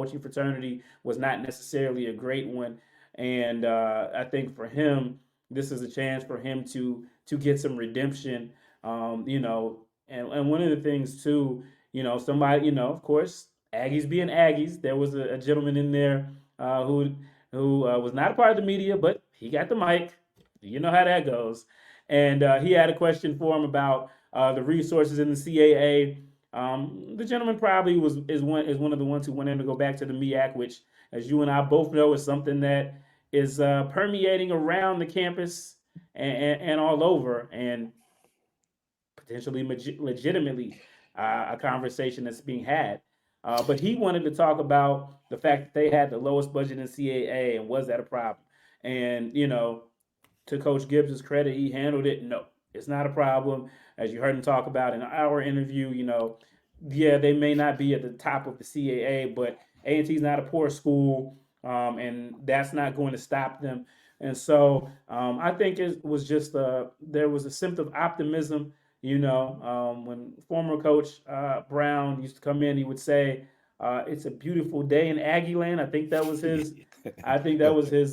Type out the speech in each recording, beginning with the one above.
coaching fraternity was not necessarily a great one. And I think for him, this is a chance for him to get some redemption. And one of the things too, somebody, of course, Aggies being Aggies, there was a gentleman in there who was not a part of the media, but he got the mic. You know how that goes. And he had a question for him about the resources in the CAA. The gentleman probably is one of the ones who went in to go back to the MEAC, which, as you and I both know, is something that is permeating around the campus and all over, and potentially legitimately a conversation that's being had. But he wanted to talk about the fact that they had the lowest budget in CAA, and was that a problem? And to Coach Gibbs's credit, he handled it. No, it's not a problem. As you heard him talk about in our interview, yeah, they may not be at the top of the CAA, but A&T is not a poor school, and that's not going to stop them. And so I think it was just there was a symptom of optimism. When former coach Brown used to come in, he would say, "It's a beautiful day in Aggie land." I think that was his. I think that was his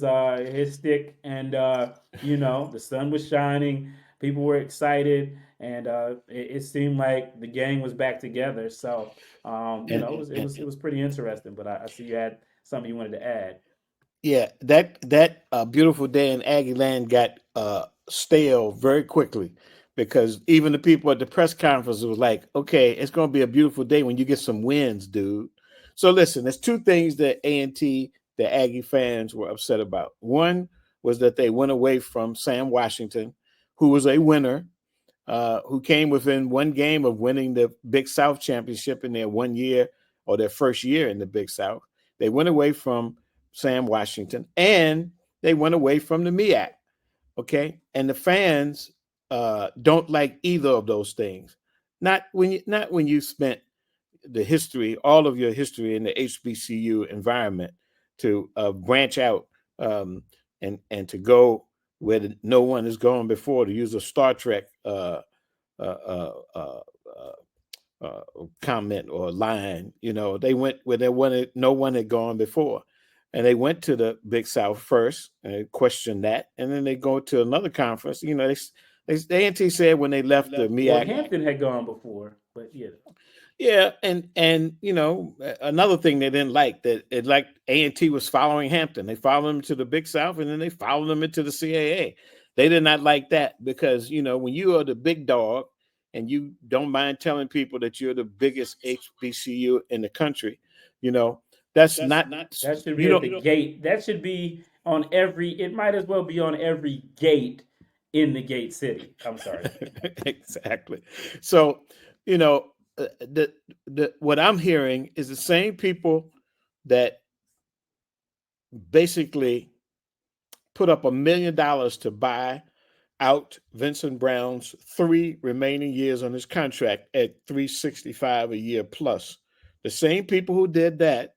stick, and the sun was shining, people were excited, and it seemed like the gang was back together. So it was pretty interesting. But I see you had something you wanted to add. Yeah, that beautiful day in Aggie land got stale very quickly, because even the people at the press conference was like, "Okay, it's going to be a beautiful day when you get some wins, dude." So listen, there's two things that A&T, the Aggie fans, were upset about. One was that they went away from Sam Washington, who was a winner, who came within one game of winning the Big South championship in their 1 year, or their first year in the Big South. They went away from Sam Washington, and they went away from the MEAC. Okay, and the fans don't like either of those things. Not when you spent all of your history in the HBCU environment, to branch out, and to go where no one has gone before, to use a Star Trek uh, uh, uh, uh, comment or line. They went where no one had gone before, and they went to the Big South first and questioned that, and then they go to another conference. They A&T said when they left the Well, MEAC. Hampton had gone before, but yeah. Yeah, and another thing they didn't like, that it like A&T was following Hampton. They followed them to the Big South, and then they followed them into the CAA. They did not like that, because when you are the big dog and you don't mind telling people that you're the biggest HBCU in the country, that's not That should be you at don't. the gate. That should be on every. It might as well be on every gate in the gate city. I'm sorry. Exactly. So, you know, the what I'm hearing is the same people that basically put up $1 million to buy out Vincent Brown's 3 remaining years on his contract at 365 a year plus. The same people who did that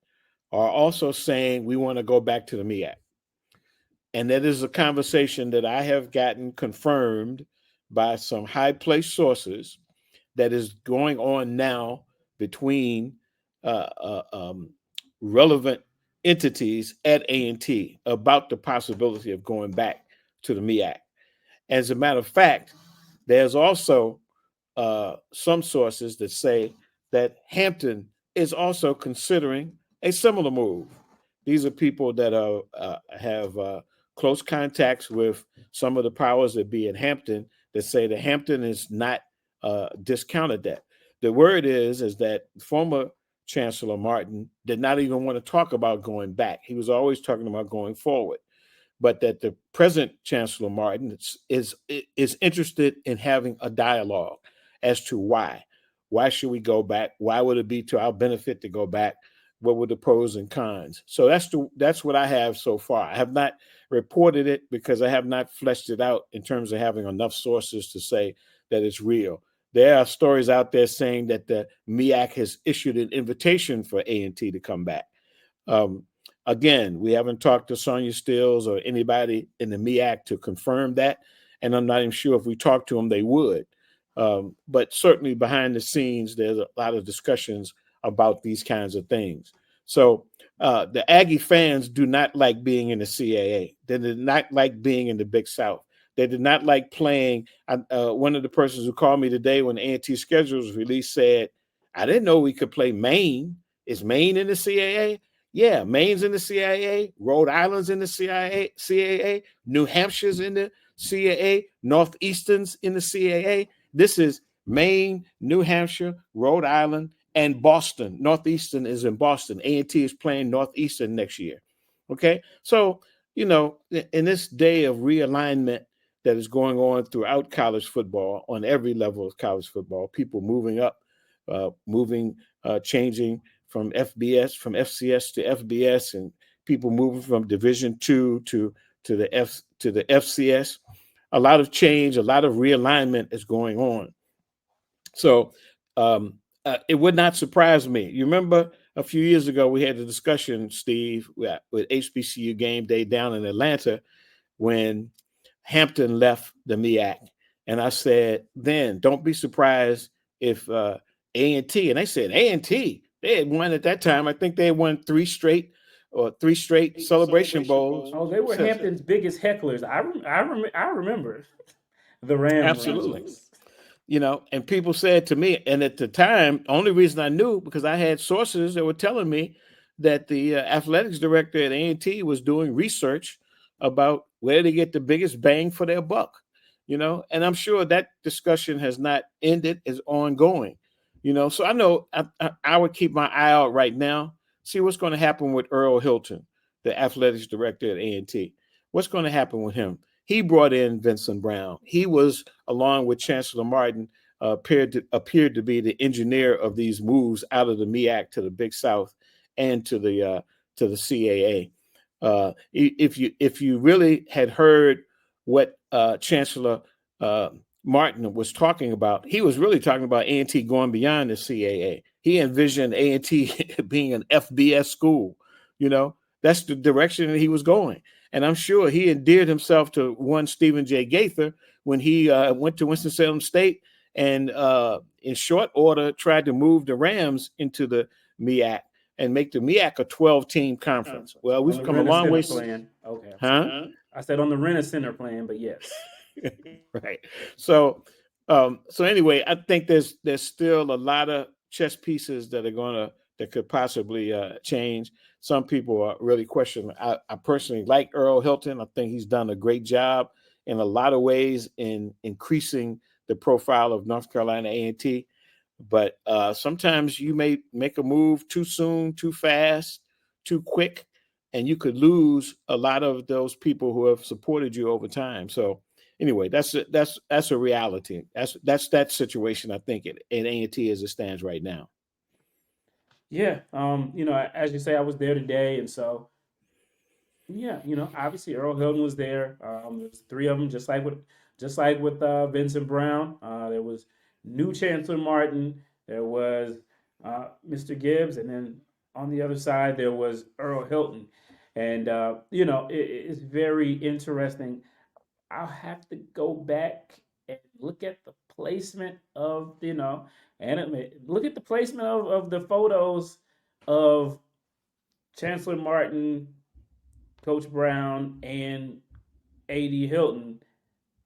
are also saying we want to go back to the MEAC. And that is a conversation that I have gotten confirmed by some high placed sources, that is going on now between uh, uh, um, relevant entities at A&T about the possibility of going back to the MEAC. As a matter of fact, there's also some sources that say that Hampton is also considering a similar move. These are people that have close contacts with some of the powers that be in Hampton, that say that Hampton is not discounted that. The word is that former Chancellor Martin did not even want to talk about going back. He was always talking about going forward, but that the present Chancellor Martin is interested in having a dialogue as to why. Why should we go back? Why would it be to our benefit to go back? What were the pros and cons? So that's what I have so far. I have not reported it because I have not fleshed it out in terms of having enough sources to say that it's real. There are stories out there saying that the MEAC has issued an invitation for A&T to come back. Again, we haven't talked to Sonia Stills or anybody in the MEAC to confirm that, and I'm not even sure if we talked to them, they would. But certainly behind the scenes, there's a lot of discussions about these kinds of things. So The Aggie fans do not like being in the CAA. They did not like being in the Big South. They did not like playing. One of the persons who called me today when the A&T schedule was released said, I didn't know we could play Maine. Is Maine in the CAA? Yeah, Maine's in the CAA. Rhode Island's in the CAA. New Hampshire's in the CAA. Northeastern's in the CAA. This is Maine, New Hampshire, Rhode Island, and Boston. Northeastern is in Boston. A&T is playing Northeastern next year. Okay, so in this day of realignment that is going on throughout college football, on every level of college football, people moving up, changing from FCS to FBS, and people moving from Division II to the FCS. A lot of change, a lot of realignment is going on. So it would not surprise me. You remember a few years ago we had a discussion, Steve, with HBCU Game Day down in Atlanta when Hampton left the MEAC, and I said, then don't be surprised if A&T, and they said A&T, they had won at that time. I think they had won three straight Celebration Bowls. Oh, they were Hampton's biggest hecklers. I remember the Ram. Absolutely. And people said to me, and at the time, only reason I knew because I had sources that were telling me that the athletics director at A&T was doing research about where to get the biggest bang for their buck, and I'm sure that discussion has not ended, is ongoing, so I know I would keep my eye out right now, see what's going to happen with Earl Hilton, the athletics director at A&T. What's going to happen with him? He brought in Vincent Brown. He was, along with Chancellor Martin, appeared to be the engineer of these moves out of the MEAC to the Big South and to the CAA. If you really had heard what Chancellor Martin was talking about, he was really talking about A&T going beyond the CAA. He envisioned A&T being an FBS school. That's the direction that he was going. And I'm sure he endeared himself to one Stephen J. Gaither when he went to Winston-Salem State and in short order tried to move the Rams into the MEAC and make the MEAC a 12-team conference. Well, we've come a long way. Okay. Huh? I said on the Rent-A-Center plan, but yes. Right. So anyway, I think there's still a lot of chess pieces that could possibly change. Some people are really questioning. I personally like Earl Hilton. I think he's done a great job in a lot of ways in increasing the profile of North Carolina A&T. But sometimes you may make a move too soon, too fast, too quick, and you could lose a lot of those people who have supported you over time. So anyway, that's a reality. That's that situation, I think, at A&T as it stands right now. Yeah, as you say, I was there today, and so yeah, obviously Earl Hilton was there. There was three of them, just like with Vincent Brown. There was new Chancellor Martin. There was Mr. Gibbs, and then on the other side there was Earl Hilton. And it's very interesting. I'll have to go back and look at the placement of and look at the placement of the photos of Chancellor Martin, Coach Brown, and A.D. Hilton.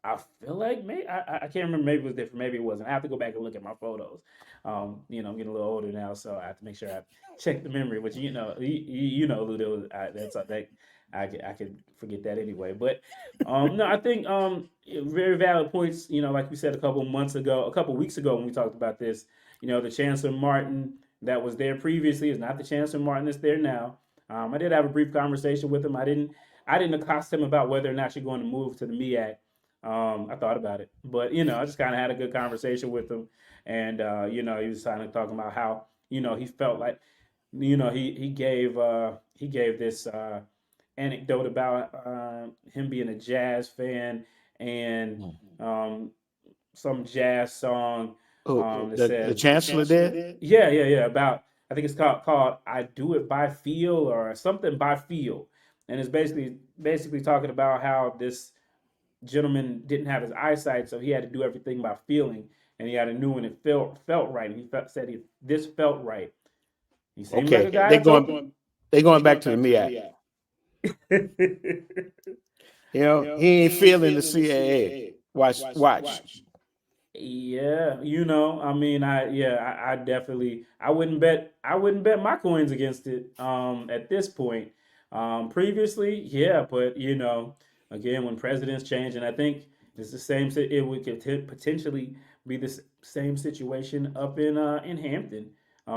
I feel like I can't remember. Maybe it was different. Maybe it wasn't. I have to go back and look at my photos. I'm getting a little older now, so I have to make sure I check the memory. But Lou, I could forget that anyway. But no, I think very valid points. Like we said a couple weeks ago when we talked about this. The Chancellor Martin that was there previously is not the Chancellor Martin that's there now. I did have a brief conversation with him. I didn't accost him about whether or not you're going to move to the MEAC. I thought about it, but I just kind of had a good conversation with him, and he was kind of talking about how he felt like he gave this anecdote about him being a jazz fan and some jazz song. The Chancellor did? Yeah. About, I think it's called "I Do It by Feel" or something by feel, and it's basically talking about how this gentleman didn't have his eyesight, so he had to do everything by feeling, and he had to know when it felt right. And this felt right. He seemed like a guy. They going back to the MEAC. He ain't feeling the CAA. Watch. Yeah, I mean, I definitely, I wouldn't bet my coins against it, at this point. Previously, yeah, but again, when presidents change, and I think it's the same, it would potentially be the same situation up in Hampton. You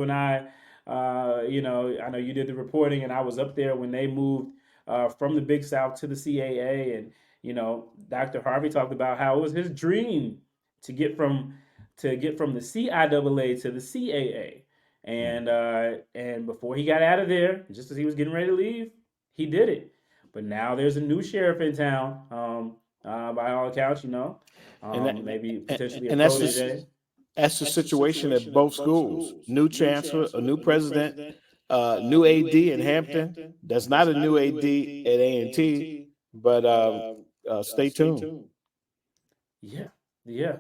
and I know you did the reporting, and I was up there when they moved from the Big South to the CAA, and Dr. Harvey talked about how it was his dream to get from the CIAA to the CAA, and before he got out of there, just as he was getting ready to leave, he did it. But now there's a new sheriff in town. By all accounts, And that, maybe potentially a and protege. that's the situation at both schools. New chancellor, a new president, new AD in Hampton. That's not a new AD at A&T, but stay tuned. Yeah, yeah.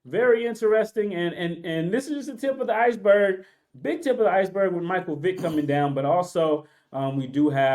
Very interesting, and this is just the tip of the iceberg. Big tip of the iceberg with Michael Vick coming down, but also we do have